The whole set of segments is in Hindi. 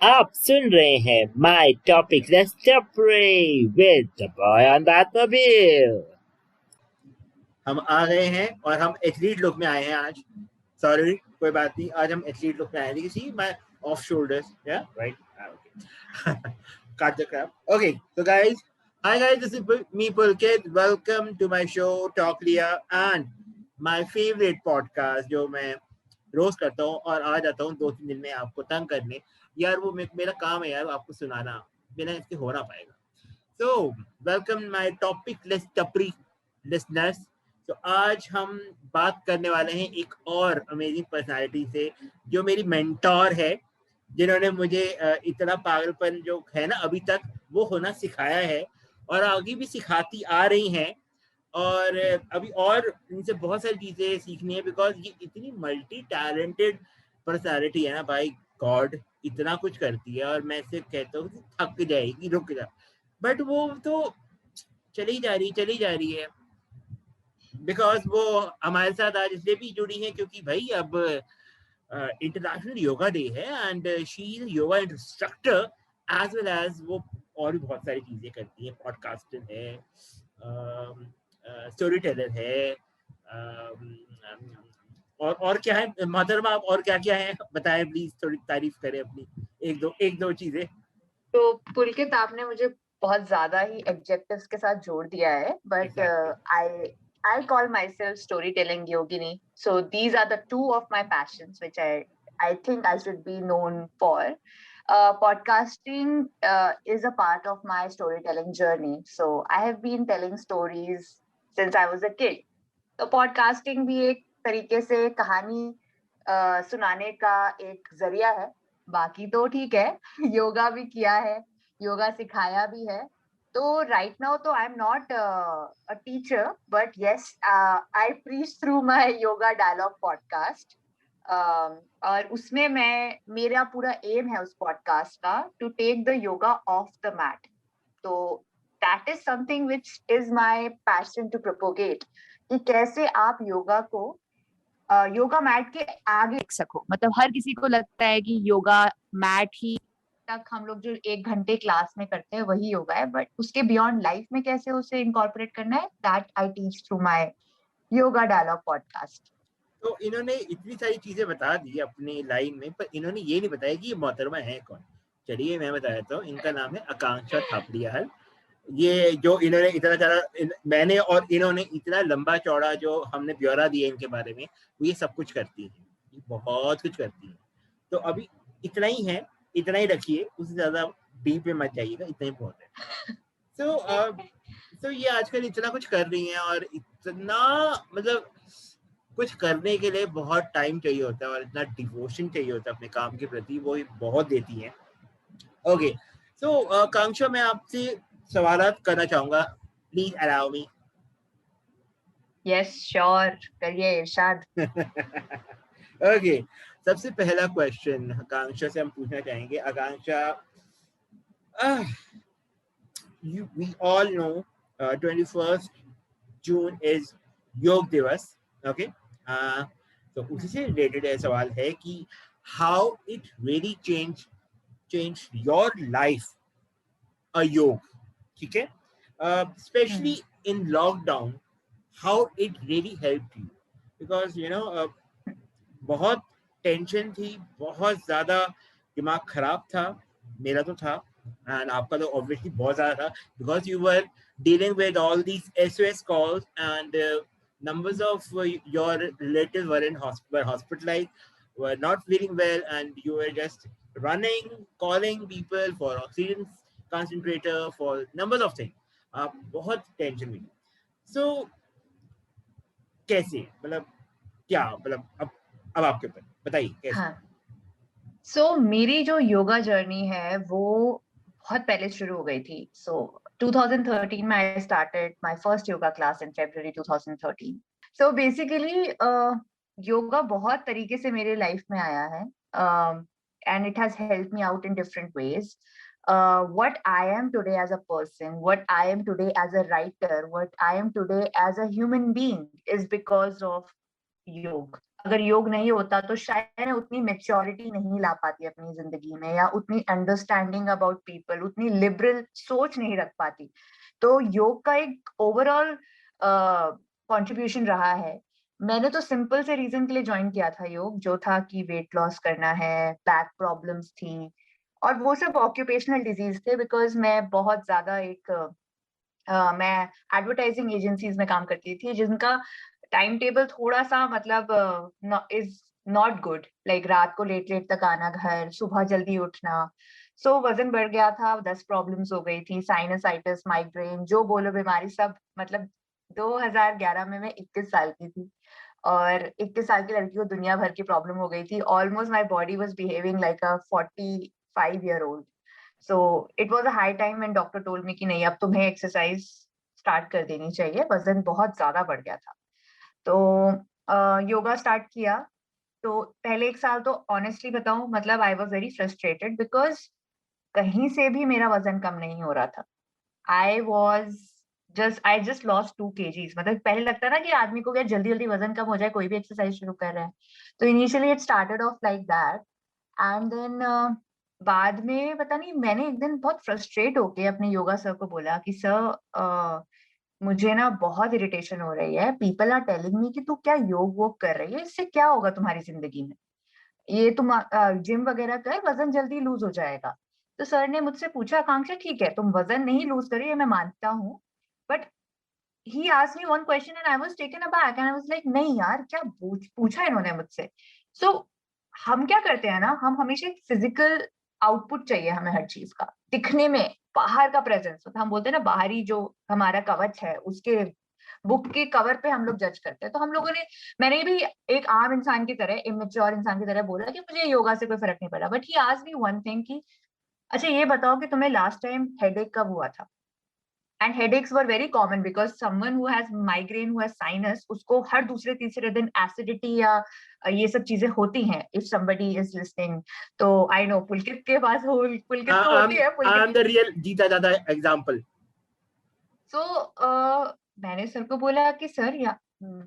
आप सुन रहे हैं माय टॉपिक लेट्स टपरी with the boy on Batmobile. हम आ गए हैं और हम एथलीट लुक में आए हैं आज। सॉरी, कोई बात नहीं, आज हम एथलीट लुक में आए हैं। सी माय ऑफ शोल्डर्स, या right, okay. Cut the crap. Okay, so guys, hi guys, this is me Pulkit. Welcome to my show Talk Liya and my favorite podcast जो मैं रोज करता हूँ और आ जाता हूँ 2-3 दिन में आपको तंग करने। यार वो मेरा काम है यार, आपको सुनाना, बिना इसके हो ना पाएगा। So welcome my topic list टपरी listeners. तो आज हम बात करने वाले हैं एक और अमेजिंग पर्सनालिटी से जो मेरी मेंटोर है, जिन्होंने मुझे इतना पागलपन जो है ना अभी तक वो होना सिखाया है और आगे भी सिखाती आ रही हैं। और अभी और इनसे बहुत सारी चीजें सीखनी है बिकॉज ये इतनी मल्टी टैलेंटेड पर्सनालिटी है ना भाई। गॉड, इतना कुछ करती है और मैं इसे कहता हूँ कि थक जाएगी, रुक जा, बट वो तो चली जा रही है बिकॉज वो हमारे साथ आज इसलिए भी जुड़ी है क्योंकि भाई अब इंटरनेशनल योगा डे है and she is yoga instructor as well as वो और भी बहुत सारी चीजें करती है। पॉडकास्टर है, स्टोरी टेलर है, और क्या है मोहतरमा, आप और क्या क्या है बताएं प्लीज, थोड़ी तारीफ करें अपनी, एक दो चीजें। तो पुलकित, आपने मुझे बहुत ज्यादा ही एडजेक्टिव्स के साथ जोड़ दिया है, but I call myself storytelling yogini. So these are the two of my passions which I think I should be known for. Podcasting is a part of my storytelling journey. So I have been telling stories since I was a kid. तो पॉडकास्टिंग भी एक तरीके से कहानी सुनाने का एक जरिया है। बाकी तो ठीक है, योगा भी किया है, योगा सिखाया भी है। तो राइट नाउ तो I am not a teacher, but yes I preach through my yoga dialogue podcast. और उसमें मेरा पूरा एम है उस पॉडकास्ट का to take the yoga off the mat. तो that is something which is my passion to propagate कि कैसे आप योगा को योगा मैट के आगे रख सको। मतलब हर किसी को लगता है कि योगा मैट ही तक हम लोग जो 1 घंटे क्लास में करते हैं वही योगा है, बट उसके बियॉन्ड लाइफ में कैसे उसे इनकॉर्पोरेट करना है, that I teach through my yoga dialogue podcast. तो इन्होंने इतनी सारी चीजें बता दी अपनी लाइन में, पर इन्होंने ये नहीं बताया कि ये मोहतरमा है कौन। चलिए मैं बता देता हूँ, इनका नाम है आकांक्षा थापड़िया। ये जो इन्होंने इतना ज्यादा मैंने और इन्होंने इतना लंबा चौड़ा जो हमने ब्यौरा दिया इनके बारे में, वो ये सब कुछ करती है, ये बहुत कुछ करती है। तो अभी इतना ही है, इतना ही रखिए, उससे ज्यादा डीप में मत जाइएगा, इतना ही बहुत है। तो ये आजकल इतना कुछ कर रही हैं और इतना मतलब कुछ करने के लिए बहुत टाइम चाहिए होता है और इतना डिवोशन चाहिए होता है अपने काम के प्रति, वो बहुत देती हैं। ओके, सो कांक्षा, मैं आपसे सवालात करना चाहूंगा, please allow me. Yes sure, करिए इरशाद। ओके, सबसे पहला क्वेश्चन आकांक्षा से हम पूछना चाहेंगे। आकांक्षा, we all know 21st June is योग दिवस, ओके। तो उसी से रिलेटेड सवाल है कि how it really change your life a योग, ठीक है, especially in lockdown, how it really helped you because you know बहुत टेंशन थी, बहुत ज्यादा दिमाग खराब था, मेरा तो था एंड आपका तो ऑब्वियसली बहुत ज्यादा था because you were dealing with all these SOS calls and numbers of your relatives were hospitalized, were not feeling well, and you were just running, calling people for oxygen concentrator, for numbers of things. आप बहुत टेंशन में। सो कैसे, मतलब क्या, मतलब अब आपके ऊपर बताइए कैसे। हाँ, सो मेरी जो योगा जर्नी है वो बहुत पहले शुरू हो गई थी। सो 2013 में I started my first yoga class in February 2013। So basically yoga बहुत तरीके से मेरे लाइफ में आया है and it has helped me out in different ways. What I am today as a person, what I am today as a writer, what I am today as a human being is because of योग. अगर योग नहीं होता तो शायद मैं उतनी मेच्योरिटी नहीं ला पाती अपनी जिंदगी में, या उतनी अंडरस्टैंडिंग अबाउट पीपल, उतनी लिबरल सोच नहीं रख पाती। तो योग का एक ओवरऑल कंट्रीब्यूशन रहा है। मैंने तो सिंपल से रीजन के लिए ज्वाइन किया था योग, जो था कि वेट लॉस करना है, बैक प्रॉब्लम्स थी, और वो सब ऑक्यूपेशनल डिजीज थे, बिकॉज मैं बहुत ज्यादा मैं एडवर्टाइजिंग एजेंसीज में काम करती थी, जिनका टाइम टेबल थोड़ा सा मतलब इज नॉट गुड, लाइक रात को लेट लेट तक आना घर, सुबह जल्दी उठना। सो वजन बढ़ गया था, 10 प्रॉब्लम्स हो गई थी, साइनसाइटिस, माइग्रेन, जो बोलो बीमारी सब। मतलब 2011 में मैं 21 साल की थी, और 21 साल की लड़की को दुनिया भर की प्रॉब्लम हो गई थी। Almost my body was behaving like a 45-year-old। So it was a high time when doctor told me कि नहीं, अब तुम्हें एक्सरसाइज स्टार्ट कर देनी चाहिए, वजन बहुत ज्यादा बढ़ गया था। तो योगा स्टार्ट किया। तो पहले 1 साल तो ऑनेस्टली बताऊं, मतलब I was very frustrated, because कहीं से भी मेरा वजन कम नहीं हो रहा था। I just lost 2 kgs। मतलब पहले लगता है ना कि आदमी को क्या जल्दी जल्दी वजन कम हो जाए, कोई भी एक्सरसाइज शुरू कर रहा है। तो initially it started off like that, and then बाद में पता नहीं, मैंने एक दिन बहुत फ्रस्ट्रेट होके अपने योगा सर को बोला कि सर, मुझे ना बहुत इरिटेशन हो रही है, पीपल आर टेलिंग मी कि तू क्या योग वोग कर रही है, इससे क्या होगा तुम्हारी जिंदगी में, ये तुम जिम वगैरह कर, वजन जल्दी लूज हो जाएगा। तो सर ने मुझसे पूछा, आकांक्षा ठीक है तुम वजन नहीं लूज कर रही है, मैं मानता हूँ, but he asked me one question and I was taken aback and I was like, नहीं यार, क्या पूछा इन्होंने मुझसे। सो हम क्या करते हैं ना, हम हमेशा एक फिजिकल आउटपुट चाहिए हमें हर चीज का, दिखने में बाहर का प्रेजेंस, हम बोलते हैं ना बाहरी जो हमारा कवच है, उसके बुक के कवर पे हम लोग जज करते हैं। तो हम लोगों ने, मैंने भी एक आम इंसान की तरह, इमेच्योर इंसान की तरह बोला कि मुझे योगा से कोई फर्क नहीं पड़ा, but he asked me one thing कि अच्छा ये बताओ कि तुम्हें लास्ट टाइम हेडेक कब हुआ था। And headaches were very common, because someone who has migraine, who has sinus, उसको हर दूसरे तीसरे दिन एसिडिटी या ये सब चीजें होती हैं, इफ somebody इज लिस्टिंग। तो आई नो पुलकित के पास हो, पुलकित को होती है, I am Pulkit. The real जीता जाता एग्जांपल। सो मैंने सर को बोला कि सर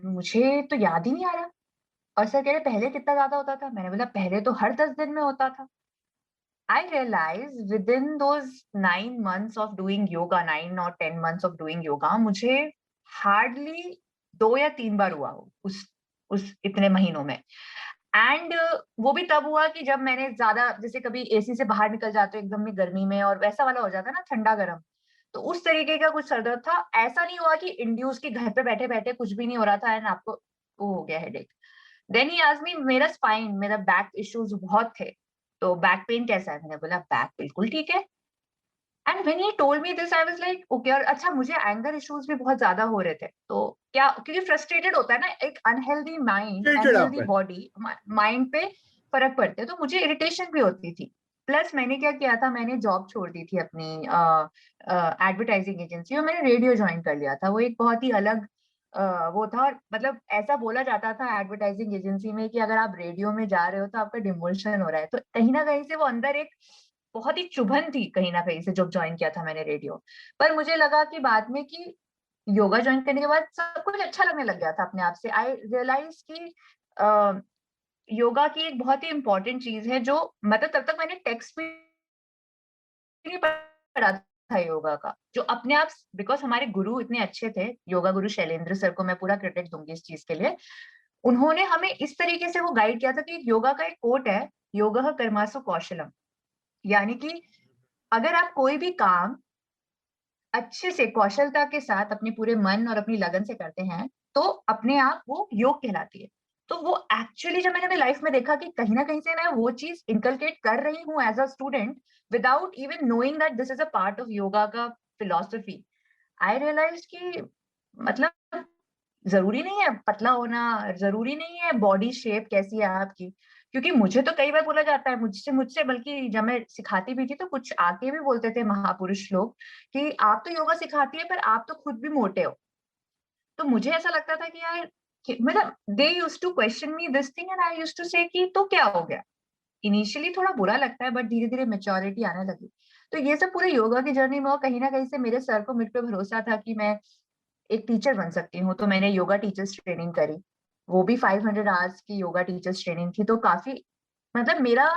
मुझे तो याद ही नहीं आ रहा। और सर कह रहे पहले कितना ज्यादा होता था। मैंने बोला पहले तो हर 10 दिन में होता था। I realise within those 9 months of doing yoga, 9 or 10 months of doing yoga, मुझे हार्डली 2 या 3 बार हुआ हो उस इतने महीनों में। एंड वो भी तब हुआ कि जब मैंने ज्यादा, जैसे कभी एसी से बाहर निकल जाते हो एकदम में गर्मी में, और वैसा वाला हो जाता है ना ठंडा गर्म, तो उस तरीके का कुछ सर दर्द था। ऐसा नहीं हुआ कि इंड्यूस की घर पे बैठे बैठे कुछ भी नहीं हो रहा था एंड आपको वो हो गया headache. Then he asked me, मेरा स्पाइन, मेरा बैक इश्यूज बहुत थे, तो बैक पेन कैसा है। मैंने बोला बैक बिल्कुल ठीक है। And when he told me this I was like okay. और अच्छा, मुझे एंगर इश्यूज भी बहुत ज्यादा हो रहे थे। तो क्या, क्योंकि फ्रस्ट्रेटेड होता है ना, एक अनहेल्दी माइंड, चिड़चिड़ापन। अनहेल्दी बॉडी माइंड पे फर्क पड़ते हैं, तो मुझे इरिटेशन भी होती थी। प्लस मैंने क्या किया था, मैंने जॉब छोड़ दी थी अपनी एडवर्टाइजिंग एजेंसी, और मैंने रेडियो ज्वाइन कर लिया था। वो एक बहुत ही अलग वो था। और मतलब ऐसा बोला जाता था एडवर्टाइजिंग एजेंसी में कि अगर आप रेडियो में जा रहे हो तो आपका डिमोशन हो रहा है। तो कहीं ना कहीं से वो अंदर एक बहुत ही चुभन थी, कहीं ना कहीं से, जब ज्वाइन किया था मैंने रेडियो। पर मुझे लगा कि बाद में कि योगा ज्वाइन करने के बाद सब कुछ अच्छा लगने लग गया था अपने आप से। आई रियलाइज कि योगा की एक बहुत ही इंपॉर्टेंट चीज है, जो मतलब तब तक मैंने टेक्स्ट भी नहीं पढ़ा था योगा का, जो अपने आप, बिकॉज हमारे गुरु इतने अच्छे थे, योगा गुरु शैलेंद्र सर को मैं पूरा क्रेडिट दूंगी इस चीज के लिए। उन्होंने हमें इस तरीके से वो गाइड किया था कि योगा का एक कोट है, योगः कर्मासु कौशलम, यानी कि अगर आप कोई भी काम अच्छे से कौशलता के साथ अपने पूरे मन और अपनी लगन से करते हैं, तो अपने आप वो योग कहलाती है। तो वो एक्चुअली जब मैंने अपनी लाइफ में देखा कि कहीं ना कहीं से मैं वो चीज इनकलकेट कर रही हूँ as a student, without even knowing that this is a part of yoga का फिलोसफी, आई रियलाइज कि मतलब जरूरी नहीं है पतला होना, जरूरी नहीं है बॉडी शेप कैसी है आपकी। क्योंकि मुझे तो कई बार बोला जाता है, मुझसे मुझसे बल्कि जब मैं सिखाती भी थी तो कुछ आके भी बोलते थे महापुरुष लोग कि आप तो योगा सिखाती है पर आप तो खुद भी मोटे हो। तो मुझे ऐसा लगता था कि यार मतलब they used to question me this thing and I used to say कि तो क्या हो गया। इनिशियली थोड़ा बुरा लगता है, बट धीरे धीरे मेच्योरिटी आने लगी। तो ये सब पूरे योगा की जर्नी में, और कहीं ना कहीं से मेरे सर को मुझ पे भरोसा था कि मैं एक टीचर बन सकती हूँ, तो मैंने योगा टीचर्स ट्रेनिंग करी। वो भी 500 आवर्स की योगा टीचर्स ट्रेनिंग थी। तो काफी मतलब मेरा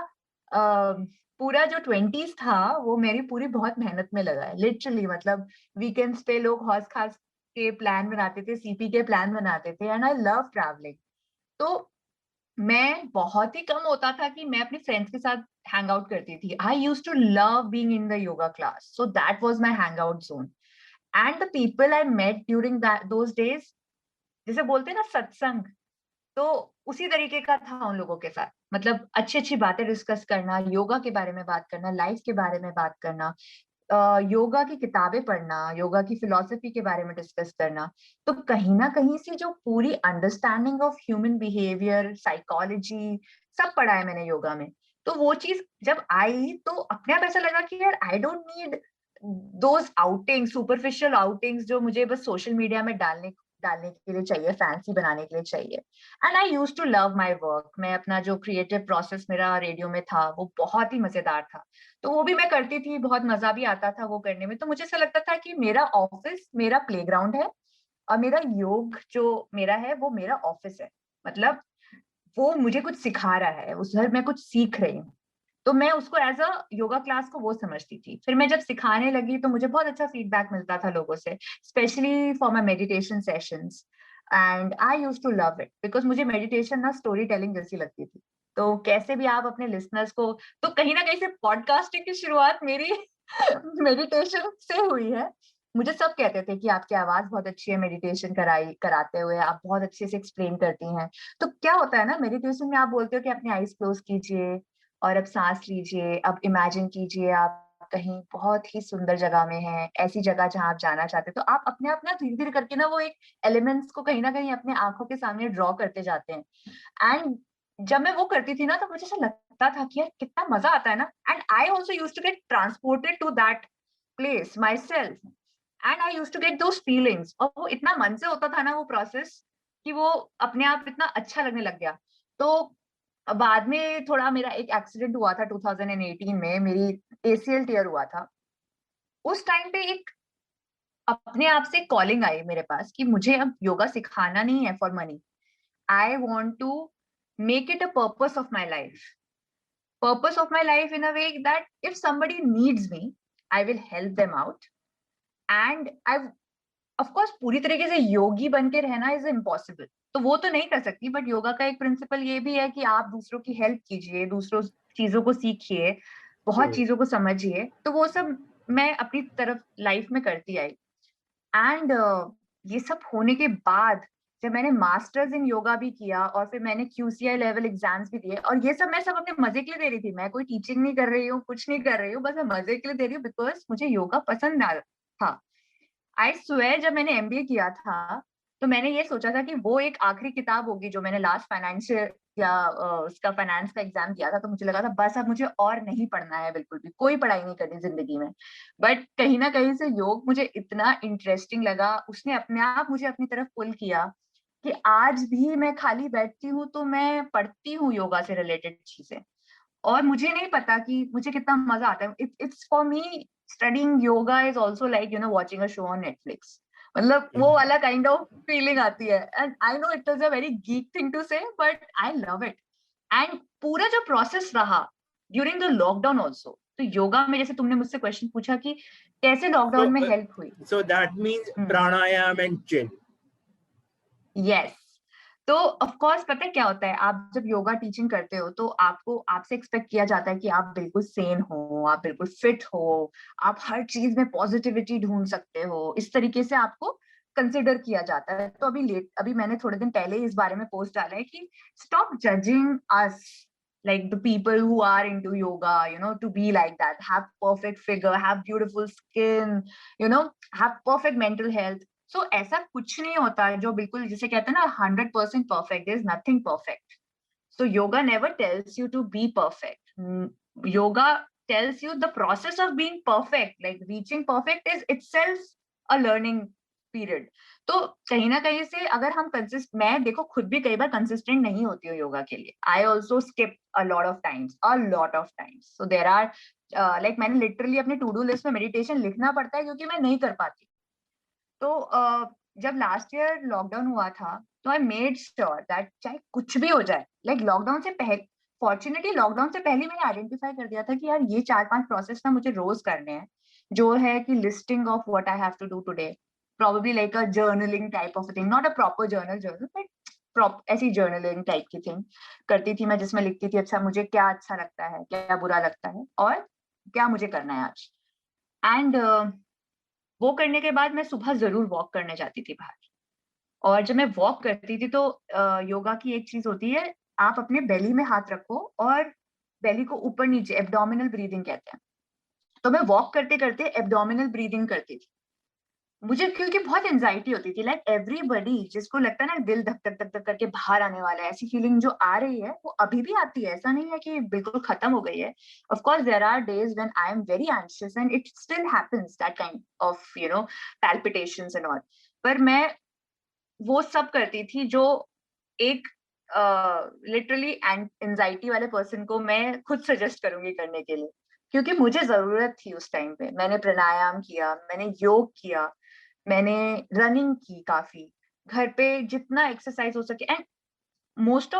पूरा जो 20s था वो मेरी पूरी बहुत मेहनत में लगा है लिटरली। मतलब वीकेंड्स पे लोग हौस खास के प्लान बनाते थे, सीपी के प्लान बनाते थे, एंड आई लव ट्रैवलिंग। तो मैं बहुत ही कम होता था कि मैं अपने फ्रेंड्स के साथ हैंग आउट करती थी। I use to love being in the yoga class, so that was my hang out zone. And the people I met during those days, जैसे बोलते हैं ना सत्संग, तो उसी तरीके का था उन लोगों के साथ। मतलब अच्छी अच्छी बातें डिस्कस करना, योगा के बारे में बात करना, लाइफ के बारे में बात करना, योगा की किताबें पढ़ना, योगा की फिलॉसफी के बारे में डिस्कस करना। तो कहीं ना कहीं से जो पूरी understanding of human behaviour, psychology, सब पढ़ा है मैंने योगा में। तो वो चीज जब आई तो अपने आप ऐसा लगा कि यार I don't need those outings, superficial outings जो मुझे बस सोशल मीडिया में डालने डालने के लिए चाहिए, फैंसी बनाने के लिए चाहिए। And I use to love my work. मैं अपना जो क्रिएटिव प्रोसेस मेरा रेडियो में था वो बहुत ही मजेदार था, तो वो भी मैं करती थी, बहुत मजा भी आता था वो करने में। तो मुझे ऐसा लगता था कि मेरा ऑफिस मेरा प्लेग्राउंड है और मेरा योग जो मेरा है वो मेरा ऑफिस है। मतलब वो मुझे कुछ सिखा रहा है, उस घर मैं कुछ सीख रही हूँ। तो मैं उसको एज अ योगा क्लास को वो समझती थी। फिर मैं जब सिखाने लगी तो मुझे बहुत अच्छा फीडबैक मिलता था लोगों से, specially for my meditation sessions. And I use to love it because मुझे मेडिटेशन ना स्टोरी टेलिंग जैसी लगती थी। तो कैसे भी आप अपने लिसनर्स को, तो कहीं ना कहीं से पॉडकास्टिंग की शुरुआत मेरी मेडिटेशन से हुई है। मुझे सब कहते थे कि आपकी आवाज बहुत अच्छी है मेडिटेशन कराते हुए, आप बहुत अच्छे से एक्सप्लेन करती हैं। तो क्या होता है ना मेडिटेशन में, आप बोलते हो कि अपनी आईज क्लोज कीजिए और अब सांस लीजिए, अब इमेजिन कीजिए आप कहीं बहुत ही सुंदर जगह में हैं, ऐसी जगह जहां आप जाना चाहते हैं। तो आप अपने आप ना धीरे धीरे करके ना वो एक एलिमेंट्स को कहीं ना कहीं अपने आंखों के सामने ड्रॉ करते जाते हैं। एंड जब मैं वो करती थी ना तो मुझे ऐसा लगता था कि यार कितना मजा आता है ना। And I also use to get transported to that place myself, and I use to get those feelings. और वो इतना मन से होता था ना वो प्रोसेस, कि वो अपने आप इतना अच्छा लगने लग गया। तो बाद में थोड़ा मेरा एक एक्सीडेंट हुआ था 2018 में, मेरी एसीएल टीयर हुआ था। उस टाइम पे एक अपने आप से कॉलिंग आई मेरे पास कि मुझे अब योगा सिखाना नहीं है for money, I want to make it a purpose of my life, purpose of my life in a way that if somebody needs me I will help them out. And I of course पूरी तरीके से योगी बन के रहना इज इम्पॉसिबल, तो वो तो नहीं कर सकती, बट योगा का एक प्रिंसिपल ये भी है कि आप दूसरों की हेल्प कीजिए, दूसरों चीजों को सीखिए, बहुत चीजों को समझिए। तो वो सब मैं अपनी तरफ लाइफ में करती आई। एंड ये सब होने के बाद जब मैंने मास्टर्स इन योगा भी किया और फिर मैंने क्यूसीआई लेवल एग्जाम्स भी दिए, और ये सब मैं सब अपने मजे के लिए दे रही थी, मैं कोई टीचिंग नहीं कर रही हूँ, कुछ नहीं कर रही हूँ, बस मैं मजे के लिए दे रही हूँ बिकॉज मुझे योगा पसंद था। आई स्वेयर जब मैंने एमबीए किया था तो मैंने ये सोचा था कि वो एक आखिरी किताब होगी जो मैंने लास्ट फाइनेंशियल या उसका फाइनेंस का एग्जाम दिया था। तो मुझे लगा था बस अब मुझे और नहीं पढ़ना है, बिल्कुल भी कोई पढ़ाई नहीं करनी जिंदगी में। बट कहीं ना कहीं से योग मुझे इतना इंटरेस्टिंग लगा, उसने अपने आप मुझे अपनी तरफ पुल किया कि आज भी मैं खाली बैठती हूँ तो मैं पढ़ती हूँ योगा से रिलेटेड चीजें। और मुझे नहीं पता कि मुझे कितना मजा आता है। It's for me studying yoga is also like watching a show on Netflix. मतलब वो वाला काइंड ऑफ फीलिंग आती है। And I know it is a very geek thing to say, but I love it. And पूरा जो प्रोसेस रहा ड्यूरिंग द लॉकडाउन ऑल्सो, तो योगा में जैसे तुमने मुझसे क्वेश्चन पूछा कि कैसे लॉकडाउन में हेल्प हुई। So that means pranayam and chin. Yes. तो ऑफ कोर्स पता है क्या होता है, आप जब योगा टीचिंग करते हो तो आपसे एक्सपेक्ट किया जाता है कि आप बिल्कुल सेन हो, आप बिल्कुल फिट हो, आप हर चीज में पॉजिटिविटी ढूंढ सकते हो, इस तरीके से आपको कंसिडर किया जाता है। तो अभी मैंने थोड़े दिन पहले इस बारे में पोस्ट डाला है कि stop judging us like the people who are into yoga, to be like that, have perfect figure, have beautiful skin, have perfect mental health. सो ऐसा कुछ नहीं होता है जो बिल्कुल जिसे कहते हैं ना 100% perfect, is nothing perfect. So yoga never tells you to be perfect, yoga tells you the process of being perfect, like reaching perfect is itself a learning period. तो कहीं ना कहीं से अगर हम मैं देखो खुद भी कई बार कंसिस्टेंट नहीं होती हूँ योगा के लिए। I also skip a lot of times. So there are like मैंने लिटरली अपने टू डू लिस्ट में मेडिटेशन लिखना पड़ता है क्योंकि मैं नहीं कर पाती। तो जब लास्ट ईयर लॉकडाउन हुआ था तो आई मेड श्योर दैट चाहे कुछ भी हो जाए, लाइक लॉकडाउन से पहले, फॉर्चुनेटली लॉकडाउन से पहले मैंने आइडेंटिफाई कर दिया था कि यार ये 4-5 प्रोसेस ना मुझे रोज करने हैं, जो है कि listing of what I have to do today, probably like a journaling type of a thing, not a proper journal, but ऐसी journaling type की थिंग करती थी मैं, जिसमें लिखती थी अच्छा मुझे क्या अच्छा लगता है, क्या बुरा लगता है, और क्या मुझे करना है आज। एंड वो करने के बाद मैं सुबह जरूर वॉक करने जाती थी बाहर। और जब मैं वॉक करती थी तो योगा की एक चीज होती है, आप अपने बेली में हाथ रखो और बेली को ऊपर नीचे, एब्डोमिनल ब्रीदिंग कहते हैं। तो मैं वॉक करते करते एब्डोमिनल ब्रीदिंग करती थी। मुझे क्योंकि बहुत एंजाइटी होती थी, लाइक एवरीबडी जिसको लगता है ना दिल धक धक धक धक करके बाहर आने वाला है, ऐसी फीलिंग जो आ रही है वो अभी भी आती है, ऐसा नहीं है कि बिल्कुल खत्म हो गई है। Of course there are days when I am very anxious and it still happens, that kind of palpitations and all. पर मैं वो सब करती थी जो एक लिटरली एंजाइटी वाले पर्सन को मैं खुद सजेस्ट करूंगी करने के लिए, क्योंकि मुझे जरूरत थी उस टाइम पे। मैंने प्राणायाम किया, मैंने योग किया, मैंने रनिंग की काफी, घर पे जितना एक्सरसाइज हो सके, and most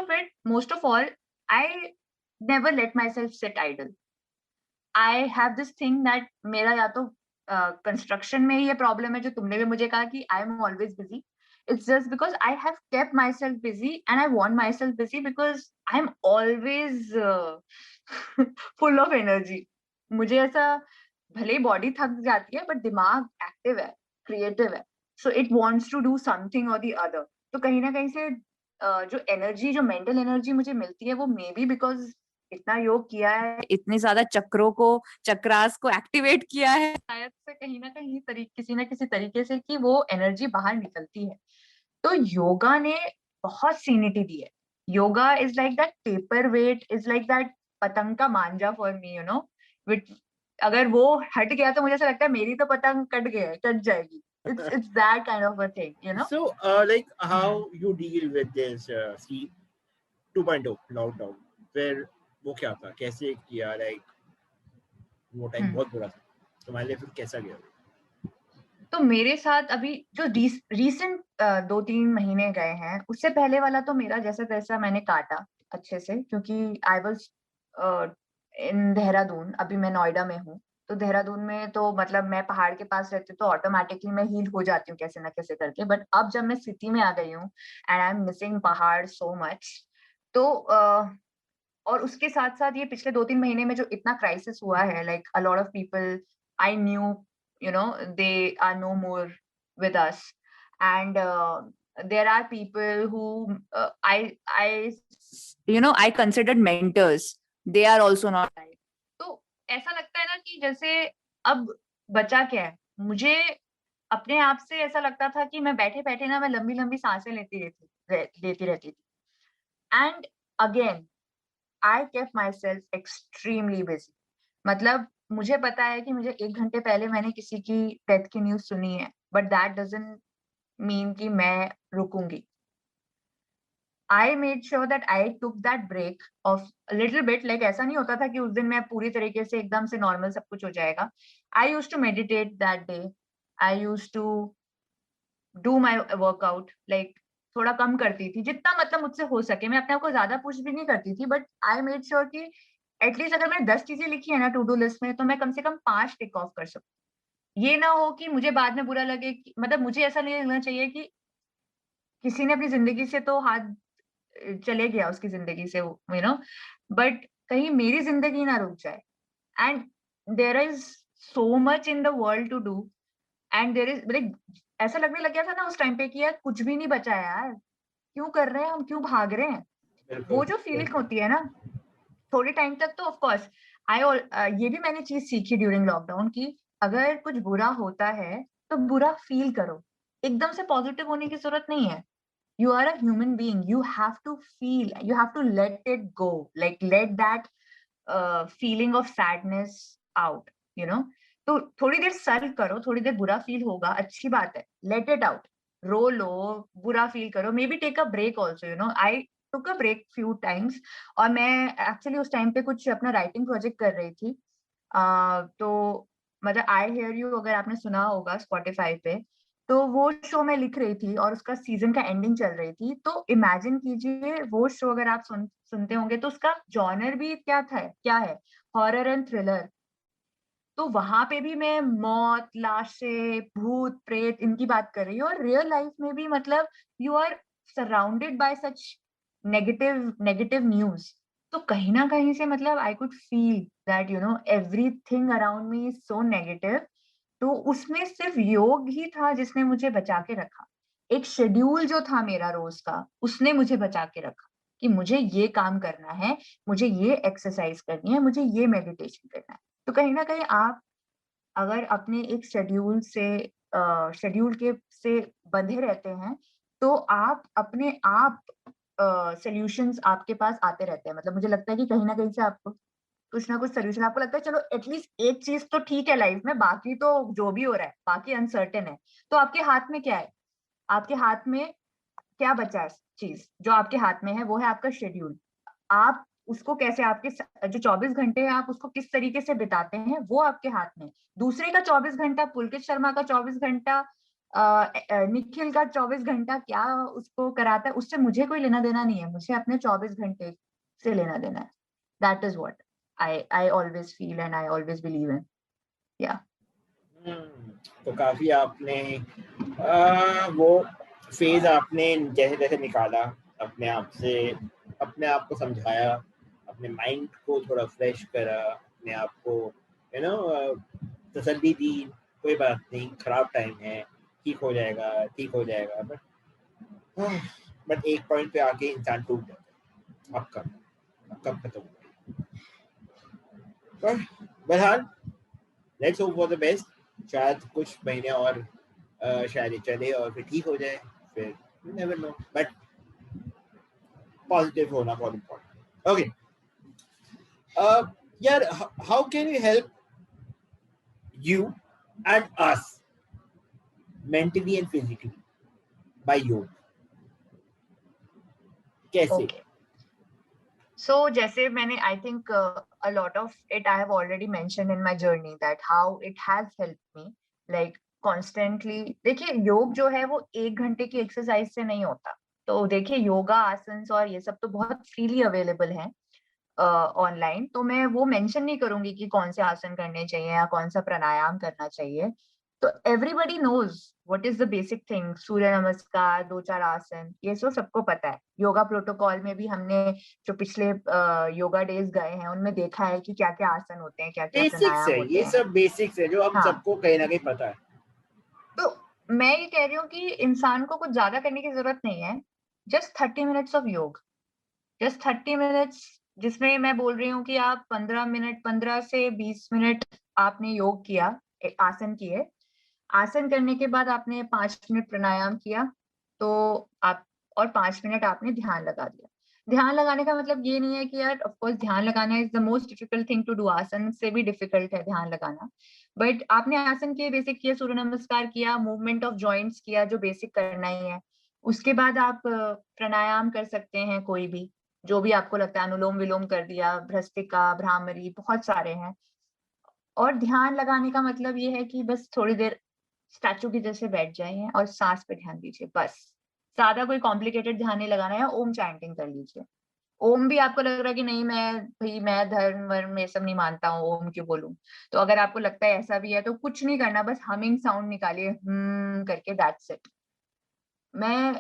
of all, I never let my self sit idle. I have this thing that मेरा या तो कंस्ट्रक्शन में ही ये प्रॉब्लम है जो तुमने भी मुझे कहा कि I am always busy. It's just because I have kept myself busy and I want myself busy because I'm always full of energy. मुझे ऐसा, भले ही बॉडी थक जाती है बट दिमाग एक्टिव है, क्रिएटिव है, so it wants to do something और द अदर। तो कहीं ना कहीं से जो एनर्जी, जो मेंटल एनर्जी मुझे मिलती है वो मे बी बिकॉज इतना योग किया है, इतने ज्यादा चक्रों को, चक्रास को एक्टिवेट किया है, शायद से कहीं ना कहीं किसी ना किसी तरीके से कि वो एनर्जी बाहर निकलती है। तो योगा ने बहुत सीनिटी दी है। Yoga is like that paperweight, is like that पतंग का मांझा फॉर मी, विच अगर वो हट गया तो मुझे ऐसा लगता है मेरी तो पतंग कट जाएगी। It's that kind of a thing. So, like how you deal with this see 2.0 lockdown, where वो क्या था, कैसे किया, like वो टाइम बहुत बुरा था तुम्हारे लिए, फिर कैसा गया? तो मेरे साथ अभी जो रीसेंट 2-3 महीने गए हैं, उससे पहले वाला तो मेरा जैसा तैसा मैंने काटा अच्छे से, क्योंकि आई वाज इन देहरादून, अभी मैं नोएडा में हूँ। तो देहरादून में तो मतलब मैं पहाड़ के पास रहती हूँ तो ऑटोमेटिकली मैं हील हो जाती हूँ कैसे ना कैसे करके। बट अब जब मैं सिटी में आ गई हूँ एंड आई एम मिसिंग पहाड़ सो मच, तो और उसके साथ साथ ये पिछले 2-3 महीने में जो इतना क्राइसिस हुआ है, like a lot of people I knew, they are no more with us, and there are people who I considered mentors, they are also not alive. तो ऐसा लगता है ना कि जैसे अब बचा क्या है मुझे। अपने आप से ऐसा लगता था कि मैं बैठे बैठे ना मैं लंबी लंबी सांसें लेती रहती थी। And again I kept my self extremely busy. मतलब मुझे पता है कि मुझे 1 घंटे पहले मैंने किसी की डेथ की न्यूज सुनी है, बट दैट डजंट मीन कि मैं रुकूंगी। I made sure that I took that break of little bit, like ऐसा नहीं होता था कि उस दिन मैं पूरी तरीके से एकदम से नॉर्मल सब कुछ हो जाएगा। I use to meditate that day, I use to do my workout, like थोड़ा कम करती थी जितना मतलब मुझसे हो सके। मैं अपने आप को ज्यादा पुश भी नहीं करती थी, बट आई मेड श्योर कि एटलीस्ट अगर मैंने 10 चीजें लिखी है ना टू डू लिस्ट में, तो मैं कम से कम 5 टिक ऑफ कर सकूं। ये ना हो कि मुझे बाद में बुरा लगे मतलब मुझे ऐसा नहीं लगना चाहिए कि किसी ने अपनी जिंदगी से तो हाथ चले गया उसकी जिंदगी से, बट कहीं मेरी जिंदगी ना रुक जाए। And there is so much in the world to do, and there is like ऐसा लगने लग गया था ना उस टाइम पे कि यार कुछ भी नहीं बचा है यार, क्यों कर रहे हैं हम, क्यों भाग रहे हैं। वो जो फीलिंग होती है ना थोड़े टाइम तक, तो ऑफ कोर्स ये भी मैंने चीज सीखी ड्यूरिंग लॉकडाउन की, अगर कुछ बुरा होता है तो बुरा फील करो, एकदम से पॉजिटिव होने की जरूरत नहीं है। You are a human being, you have to feel, you have to let it go, like let that feeling of sadness out, you know। तो थोड़ी देर सर्व करो, थोड़ी देर बुरा फील होगा, अच्छी बात है, let it out, रो लो, बुरा फील करो, maybe take a break also, I took a break few times. और मैं एक्चुअली उस टाइम पे कुछ अपना राइटिंग प्रोजेक्ट कर रही थी, तो मतलब आई हेयर यू अगर आपने सुना होगा स्पॉटिफाई पे, तो वो शो मैं लिख रही थी और उसका सीजन का एंडिंग चल रही थी। तो इमेजिन कीजिए वो शो अगर आप सुनते होंगे तो उसका जॉनर भी क्या है, हॉरर एंड थ्रिलर। तो वहां पे भी मैं मौत, लाशें, भूत प्रेत इनकी बात कर रही हूँ, और रियल लाइफ में भी मतलब you are surrounded by such negative negative news. तो कहीं ना कहीं से मतलब I could feel that everything around me is so negative. तो उसमें सिर्फ योग ही था जिसने मुझे बचा के रखा। एक शेड्यूल जो था मेरा रोज का, उसने मुझे बचा के रखा कि मुझे ये काम करना है, मुझे ये एक्सरसाइज करनी है, मुझे ये मेडिटेशन करना है। तो कहीं ना कहीं आप अगर अपने एक शेड्यूल के से बंधे रहते हैं, तो आप अपने आप सॉल्यूशंस आपके पास आते रहते हैं। मतलब मुझे लगता है कि कहीं ना कहीं से आपको कुछ ना कुछ सोल्यूशन, आपको लगता है चलो एटलीस्ट एक चीज तो ठीक है लाइफ में, बाकी तो जो भी हो रहा है बाकी अनसर्टेन है। तो आपके हाथ में क्या है? आपके हाथ में क्या बचा है? चीज जो आपके हाथ में है वो है आपका शेड्यूल। आप उसको कैसे, आपके जो 24 घंटे हैं आप उसको किस तरीके से बिताते हैं वो आपके हाथ में है। दूसरे का 24 घंटा, पुलकित शर्मा का 24 घंटा, निखिल का 24 घंटा क्या उसको कराता है, उससे मुझे कोई लेना देना नहीं है। मुझे अपने 24 घंटे से लेना देना है। That is what I always feel and I always believe in. या तो काफी आपने वो फेज आपने जैसे जैसे निकाला, अपने आप से अपने आप को समझाया, अपने माइंड को थोड़ा फ्रेश करा, अपने आप को तसल्ली दी, कोई बात नहीं, खराब टाइम है, ठीक हो जाएगा, ठीक हो जाएगा। बट एक पॉइंट पे आके इंसान टूट जाता है। अब कब खत्म होगा? बहरहाल let's hope for the best. शायद कुछ महीने और शायद ये चले और फिर ठीक हो जाए, फिर नेवर नो, बट पॉजिटिव होना बहुत इम्पोर्टेंट। ओके यार, how can we help you and us mentally and physically by yog? कैसे? ओके, सो जैसे मैंने I think a lot of it I have already mentioned in my journey that how it has helped me like constantly। देखिए योग जो है वो 1 घंटे की एक्सरसाइज से नहीं होता। तो देखिए योगा आसन और ये सब तो बहुत फ्रीली अवेलेबल है ऑनलाइन। तो मैं वो मेंशन नहीं करूंगी कि कौन से आसन करने चाहिए या कौन सा प्राणायाम करना चाहिए। तो everybody knows what is the basic thing, surya namaskar, 2 4 आसन, ये तो सबको पता है। योगा प्रोटोकॉल में भी हमने जो पिछले योगा डेज गए हैं उनमें देखा है कि क्या क्या आसन होते हैं, क्या क्या बेसिक्स प्राणायाम है, होते ये हैं। सब बेसिक्स है जो हम हाँ, सबको कहीं ना कहीं पता है। तो मैं ये कह रही हूँ कि इंसान को कुछ ज्यादा करने की जरूरत नहीं है। जस्ट 30 मिनट्स ऑफ योग, जस्ट 30 मिनट्स, जिसमें मैं बोल रही हूँ कि आप 15 मिनट, 15 से 20 मिनट आपने योग किया, आसन किए। आसन करने के बाद आपने 5 मिनट प्राणायाम किया, तो आप और 5 मिनट आपने ध्यान लगा दिया। ध्यान लगाने का मतलब ये नहीं है कि यार ऑफ कोर्स ध्यान लगाना is the most difficult thing to do, आसन से भी डिफिकल्ट है ध्यान लगाना। बट आपने आसन किए, बेसिक किए, सूर्य नमस्कार किया, मूवमेंट ऑफ जॉइंट्स किया जो बेसिक करना ही है। उसके बाद आप प्राणायाम कर सकते हैं कोई भी, जो भी आपको लगता है, अनुलोम विलोम कर दिया, भ्रस्टिका, भ्रामरी, बहुत सारे हैं। और ध्यान लगाने का मतलब ये है कि बस थोड़ी देर स्टैचू की जैसे बैठ जाइए और सांस पे ध्यान दीजिए बस। ज्यादा कोई कॉम्प्लिकेटेड ध्यान नहीं लगाना है। ओम चैंटिंग कर लीजिए। ओम भी आपको लग रहा है कि नहीं मैं धर्म वर्म ये सब नहीं मानता हूँ, ओम क्यों बोलूं, तो अगर आपको लगता है ऐसा भी है तो कुछ नहीं करना, बस हमिंग साउंड निकालिए करके, दैट्स इट। मैं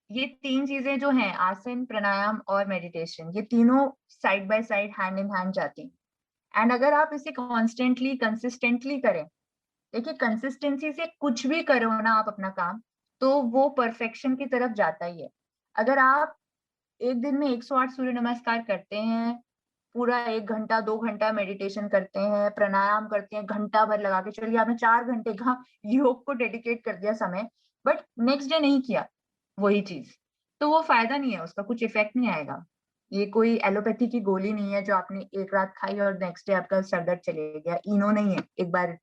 ये 3 चीजें जो हैं, आसन, प्राणायाम और मेडिटेशन, ये तीनों side by side, hand in hand जाती हैं। एंड अगर आप इसे कॉन्स्टेंटली कंसिस्टेंटली करें, देखिए कंसिस्टेंसी से कुछ भी करो ना आप अपना काम, तो वो परफेक्शन की तरफ जाता ही है। अगर आप एक दिन में 108 सूर्य नमस्कार करते हैं, पूरा 1 घंटा 2 घंटा मेडिटेशन करते हैं, प्राणायाम करते हैं घंटा भर लगा के, चलिए आपने 4 घंटे का योग को डेडिकेट कर दिया समय, बट नेक्स्ट डे नहीं किया वही चीज, तो वो फायदा नहीं है, उसका कुछ इफेक्ट नहीं आएगा। ये कोई एलोपैथी की गोली नहीं है जो आपने एक रात खाई और नेक्स्ट डे आपका सर दर्द चले गया। इनो नहीं है एक बार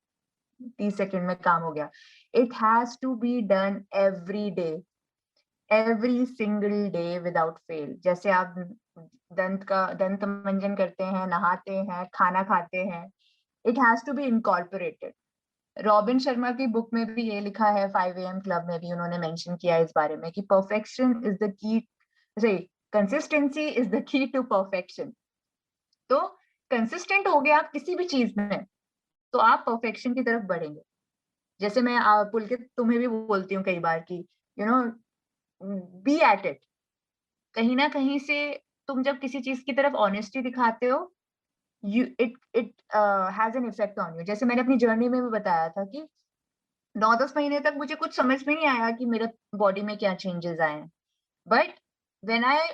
30 सेकंड में काम हो गया। It has to be done every day, every single day without fail. जैसे आप दंत मंजन करते हैं, नहाते हैं, खाना खाते हैं, it has to be incorporated. Robin Sharma की बुक में भी ये लिखा है, 5 AM क्लब में भी उन्होंने मेंशन किया है इस बारे में कि perfection is the key, consistency is the key to perfection. तो कंसिस्टेंट हो गया आप किसी भी चीज में, तो आप परफेक्शन की तरफ बढ़ेंगे। जैसे मैं पुलकित तुम्हें भी बोलती हूँ कई बार कि you know be at it. कहीं ना कहीं से तुम जब किसी चीज की तरफ ऑनेस्टी दिखाते हो, it has an effect on you. जैसे मैंने अपनी जर्नी में भी बताया था कि 9-10 महीने तक मुझे कुछ समझ में नहीं आया कि मेरे बॉडी में क्या चेंजेस आए हैं, but when I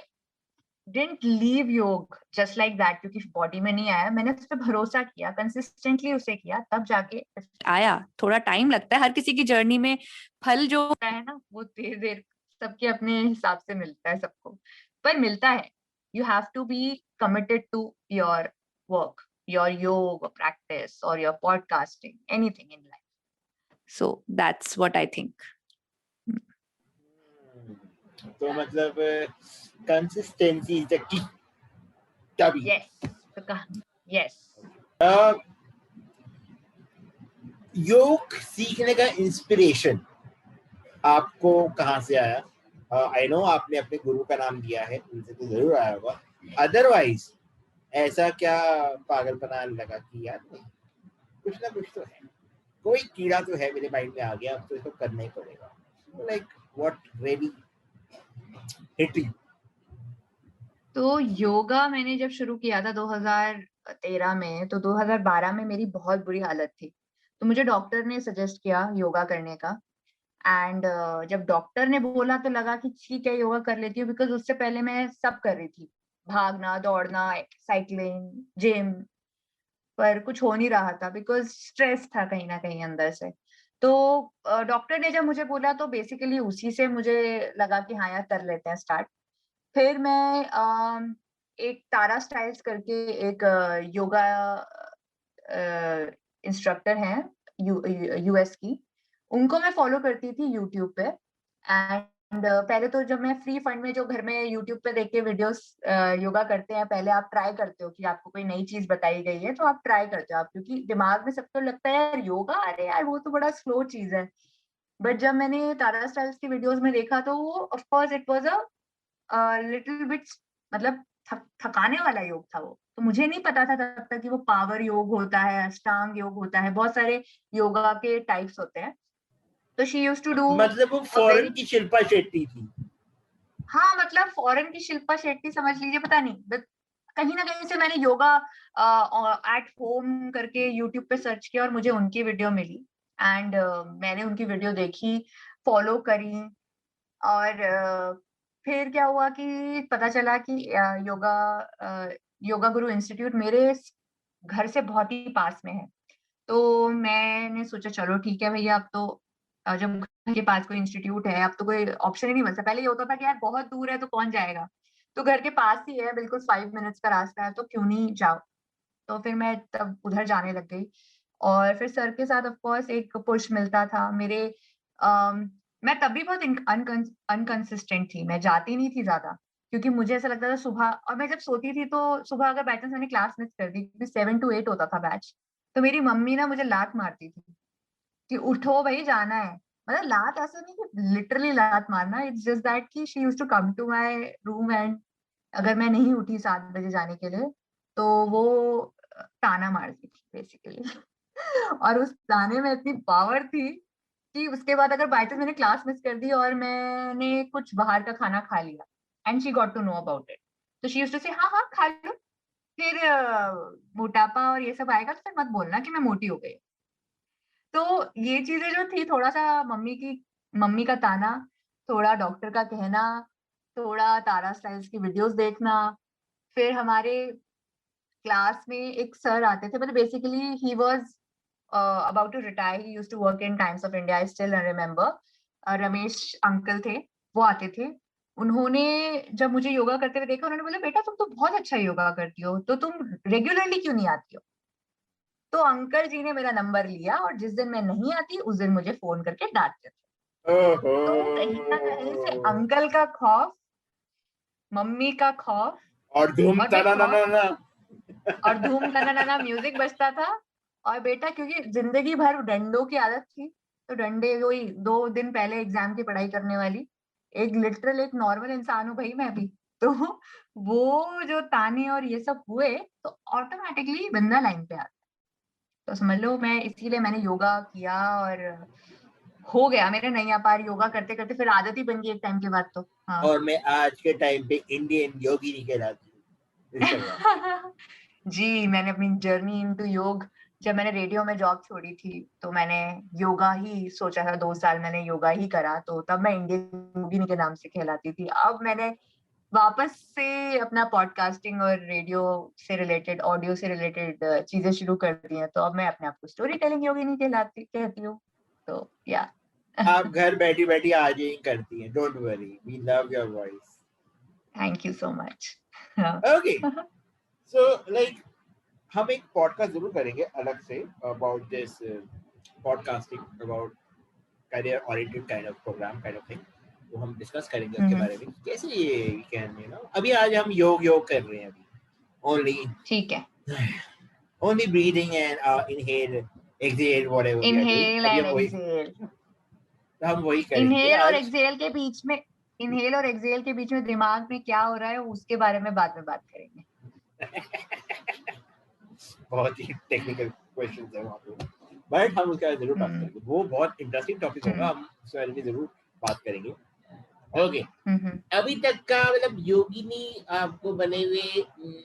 didn't leave योग जस्ट लाइक दैट, क्योंकि बॉडी में नहीं आया, मैंने उस पर भरोसा किया, कंसिस्टेंटली उसे किया, तब जाके आया। थोड़ा टाइम लगता है, हर किसी की जर्नी में फल जो होता है ना वो देर देर सबके अपने हिसाब से मिलता है सबको, पर मिलता है। You have to be committed to your work, your yog practice और your podcasting, anything in life. So that's what I think. तो मतलब कंसिस्टेंसी इज द की, तभी। Yes. योग सीखने का इंस्पिरेशन आपको कहाँ से आया? आई नो आपने अपने गुरु का नाम दिया है, उनसे तो जरूर आया होगा। अदरवाइज ऐसा क्या पागलपना लगा कि यार कुछ ना कुछ तो है, कोई कीड़ा तो है मेरे माइंड में आ गया, अब तो इसको करना ही पड़ेगा। Like what really hit you? तो योगा मैंने जब शुरू किया था 2013 में, तो 2012 में मेरी बहुत बुरी हालत थी, तो मुझे डॉक्टर ने सजेस्ट किया योगा करने का। एंड जब डॉक्टर ने बोला तो लगा कि ठीक है योगा कर लेती हूँ, बिकॉज उससे पहले मैं सब कर रही थी, भागना, दौड़ना, साइकिलिंग, जिम, पर कुछ हो नहीं रहा था बिकॉज स्ट्रेस था कहीं ना कहीं अंदर से। तो डॉक्टर ने जब मुझे बोला तो बेसिकली उसी से मुझे लगा कि हाँ यार कर लेते हैं स्टार्ट। फिर मैं एक तारा स्टाइल्स करके एक योगा इंस्ट्रक्टर हैं यूएस की, उनको मैं फॉलो करती थी यूट्यूब पे। एंड पहले तो जब मैं फ्री फंड में जो घर में यूट्यूब पे देख के वीडियोस योगा करते हैं, पहले आप ट्राई करते हो कि आपको कोई नई चीज बताई गई है तो आप ट्राई करते हो आप, क्योंकि दिमाग में सबको लगता है यार योगा, अरे यार वो तो बड़ा स्लो चीज है। बट जब मैंने तारा स्टाइल्स की वीडियोस में देखा तो वो of course it was a little bit, मतलब थकाने वाला योग था वो। तो मुझे नहीं पता था तब तक कि वो पावर योग होता है, अष्टांग योग होता है, बहुत सारे योगा के टाइप्स होते हैं। तो शी यूज्ड टू डू मतलब वो फॉरेन की शिल्पा शेट्टी थी? हाँ, मतलब फॉरेन की शिल्पा शेट्टी समझ लीजिए, पता नहीं, बट कहीं ना कहीं से मैंने योगा एट होम करके यूट्यूब पे सर्च किया और मुझे उनकी वीडियो मिली। एंड मैंने उनकी वीडियो देखी, फॉलो करी, और फिर क्या हुआ कि पता चला कि योगा गुरु इंस्टीट्यूट मेरे घर से बहुत ही पास में है। तो मैंने सोचा चलो ठीक है भैया, अब तो जब घर के पास कोई इंस्टीट्यूट है, अब तो कोई ऑप्शन ही नहीं बचा। पहले ये होता था कि यार बहुत दूर है तो कौन जाएगा, तो घर के पास ही है, बिल्कुल 5 मिनट्स का रास्ता है, तो क्यों नहीं जाओ। तो फिर मैं तब उधर जाने लग गई। और फिर सर के साथ ऑफ कोर्स एक पुश मिलता था मेरे। मैं तब भी बहुत अनकंसिस्टेंट थी, मैं जाती नहीं थी ज्यादा, क्योंकि मुझे ऐसा लगता था सुबह, और मैं जब सोती थी तो सुबह अगर बाई चांस मैंने क्लास मिस कर दी, क्योंकि 7 to 8 होता था बैच, तो मेरी मम्मी ना मुझे लात मारती थी कि उठो भाई जाना है। मतलब लात ऐसा नहीं कि लिटरली लात मारना, इट्स जस्ट दैट कि she used to come to my room, and अगर मैं नहीं उठी 7 बजे जाने के लिए तो वो ताना मारती थी बेसिकली। और उस ताने में इतनी पावर थी कि उसके बाद अगर बाई चांस मैंने क्लास मिस कर दी और मैंने कुछ बाहर का खाना खा लिया, and she got to know about it, तो शी यूज्ड टू से हाँ हाँ खा लो, फिर मोटापा और ये सब आएगा तो फिर मत बोलना कि मैं मोटी हो गई। तो ये चीजें जो थी, थोड़ा सा मम्मी का ताना, थोड़ा डॉक्टर का कहना, थोड़ा तारा स्टाइल्स की वीडियोस देखना, फिर हमारे क्लास में एक सर आते थे, मतलब basically he was about to retire, he used to work in Times of India, I still remember. Ramesh uncle थे, वो आते थे। उन्होंने जब मुझे योगा करते हुए देखा, उन्होंने बोला बेटा तुम तो बहुत अच्छा योगा करती हो, तो तुम रेगुलरली क्यों नहीं आती हो। तो अंकल जी ने मेरा नंबर लिया और जिस दिन मैं नहीं आती उस दिन मुझे फोन करके डांटते थे। ओहो। तो कहीं ना कहीं से अंकल का खौफ, मम्मी का खौफ, और धूम और मैं तना ना खौफ, ना ना। और धूम तना म्यूजिक बजता था, और बेटा क्योंकि जिंदगी भर डंडों की आदत थी, तो डंडे वही 2 दिन पहले एग्जाम की पढ़ाई करने वाली, एक लिटरल एक नॉर्मल इंसान हूँ भाई मैं भी। तो वो जो ताने और ये सब हुए तो ऑटोमेटिकली बंदा लाइन पे आता। तो समझ लो मैं इसीलिए मैंने योगा किया और हो गया मेरे नैया पार योगा करते करते, फिर आदत ही बन गई एक टाइम के बाद तो। हाँ। और मैं आज के टाइम पे इंडियन योगिनी कहलाती हूँ इंस्टाग्राम। जी, मैंने अपनी जर्नी इनटू योग, जब मैंने रेडियो में जॉब छोड़ी थी तो मैंने योगा ही सोचा था, 2 साल मैंने योगा ही करा, तो तब मैं इंडियन योगिनी के नाम से कहलाती थी। अब मैंने वापस से अपना पॉडकास्टिंग और रेडियो से रिलेटेड, ऑडियो से रिलेटेड चीजें शुरू कर दी हैं, तो अब मैं अपने आप को स्टोरी टेलिंग योगिनी कहती हूँ। तो या आप घर बैठी बैठी आज ही करती हैं, don't worry, we love your voice. Thank you so much. Okay, so like हम एक पॉडकास्ट जरूर करेंगे अलग से about this podcasting, about career oriented kind of programme, kind of thing. तो हम डिस्कस करेंगे उसके बारे में कैसे ये कैन अभी आज हम योग कर रहे हैं अभी, ओनली ठीक है। Only breathing and inhale exhale whatever we are doing, inhale अभी एंड हम वही एक्सहेल, करेंगे इनहेल और आज। एक्सहेल के बीच में, इनहेल और एक्सहेल के बीच में दिमाग में क्या हो रहा है उसके बारे में बाद में बात करेंगे। बहुत ही टेक्निकल क्वेश्चंस है वहाँ पे, बट हम उसका जरूर बात करेंगे, वो बहुत इंटरेस्टिंग टॉपिक होगा, हम उसके बारे में जरूर बात करेंगे। ओके, अभी तक का मतलब योगिनी आपको बने हुए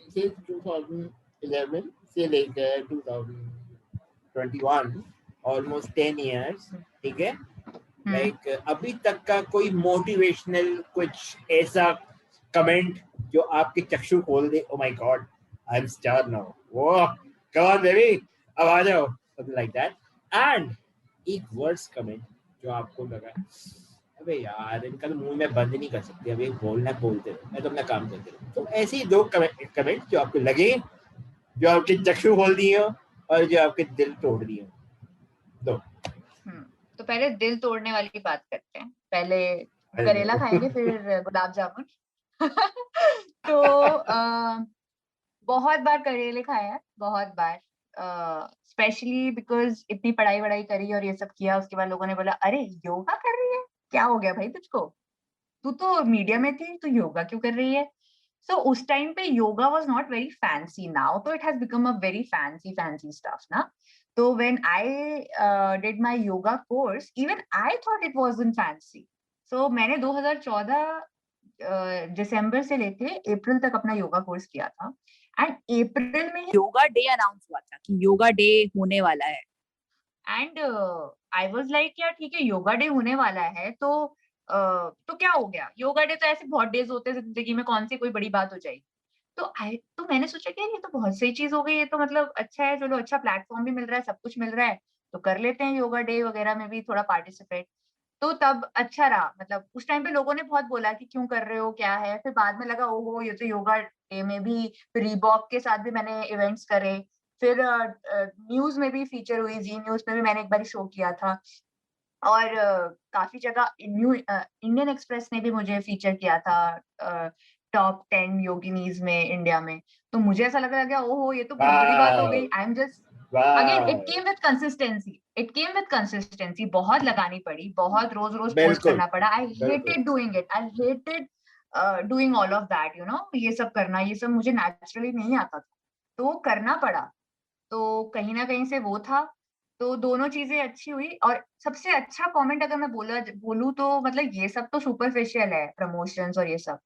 सिंस 2011 से लेकर 2021, ऑलमोस्ट 10 इयर्स, ठीक है। लाइक अभी तक का कोई मोटिवेशनल कुछ ऐसा कमेंट जो आपके चक्षु खोल दे, oh my God I am star now, वो कम ऑन बेबी अब आ जाओ, समथिंग लाइक दैट। एंड एक वर्ड्स कमेंट जो आपको लगा अबे यार इनका तो मुंह में बंद नहीं कर सकते, अभी बोलना बोलते रहो, मैं तो अपना काम करते रहूं। तो ऐसे ही 2 कमेंट जो आपको लगे, जो आपके चक्षु खोल दिए हो और जो आपके दिल तोड़ दिए हो, दो। तो पहले दिल तोड़ने वाली बात करते हैं, पहले करेला खाएंगे फिर गुलाब जामुन। तो बहुत बार करेले खाए हैं, बहुत बार, स्पेशली बिकॉज इतनी पढ़ाई वढ़ाई करी और ये सब किया, उसके बाद लोगों ने बोला अरे योगा कर रही है, क्या हो गया भाई तुझको, तू तो मीडिया में थी, तू योगा क्यों कर रही है। सो उस टाइम पे yoga was not very fancy, now तो it has become a very fancy stuff ना। तो when I did my yoga course, even I thought it wasn't fancy. So मैंने 2014 दिसंबर से लेके अप्रैल तक अपना योगा कोर्स किया था, एंड अप्रैल में योगा डे अनाउंस हुआ था कि योगा डे होने वाला है, एंड आई वाज लाइक यार ठीक है योगा डे होने वाला है तो क्या हो गया, योगा डे तो ऐसे बहुत डेज होते हैं जिंदगी में, कौन सी कोई बड़ी बात हो जाएगी। तो मैंने सोचा कि यार ये तो बहुत सही चीज हो गई, ये तो मतलब अच्छा है, चलो अच्छा प्लेटफॉर्म भी मिल रहा है, सब कुछ मिल रहा है, तो कर लेते हैं योगा डे वगैरह में भी थोड़ा पार्टिसिपेट। तो तब अच्छा रहा, मतलब उस टाइम पे लोगों ने बहुत बोला कि क्यों कर रहे हो क्या है, फिर बाद में लगा ओहो ये तो योगा डे में भी, फिर रीबॉक के साथ भी मैंने इवेंट्स करे, फिर न्यूज में भी फीचर हुई, जी न्यूज में भी मैंने एक बार शो किया था, और काफी जगह इंडियन एक्सप्रेस ने भी मुझे फीचर किया था टॉप 10 योगिनीज में इंडिया में। तो मुझे ऐसा लग गया ओहो ये तो बहुत बड़ी बात हो गई। I am just again it came with consistency, बहुत लगानी पड़ी, बहुत रोज रोज पोस्ट बिल्कुल करना पड़ा। आई बिल्कुल hated doing it, I hated doing all of that, you know, ये सब करना, ये सब मुझे नेचुरली नहीं आता था, तो वो करना पड़ा। तो कहीं ना कहीं से वो था, तो दोनों चीजें अच्छी हुई। और सबसे अच्छा कमेंट अगर मैं बोलूं तो मतलब ये सब तो सुपरफिशियल है, प्रमोशंस और ये सब,